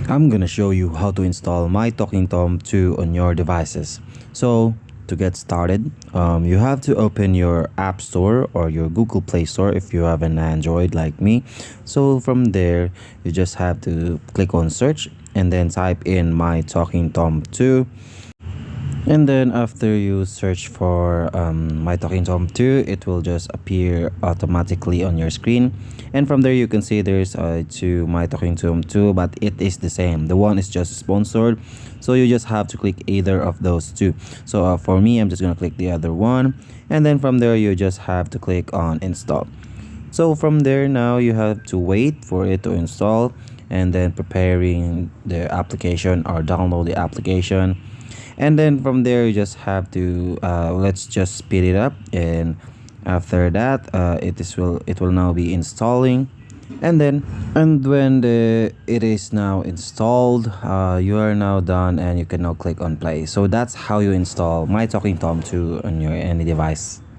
I'm gonna show you how to install My Talking Tom 2 on your devices. So to get started, you have to open your App Store or your Google Play Store if you have an Android like me. So from there, you just have to click on search and then type in My Talking Tom 2. And then after you search for My Talking Tom 2, it will just appear automatically on your screen. And from there you can see there's two My Talking Tom 2, but it is the same. The one is just sponsored, so you just have to click either of those two. So for me, I'm just gonna click the other one, and then from there you just have to click on install. So from there, now you have to wait for it to install and then preparing the application or download the application. And then from there you just have to let's just speed it up, and after that it will now be installing. And then when it is now installed, you are now done and you can now click on play. So that's how you install My Talking Tom 2 on your any device.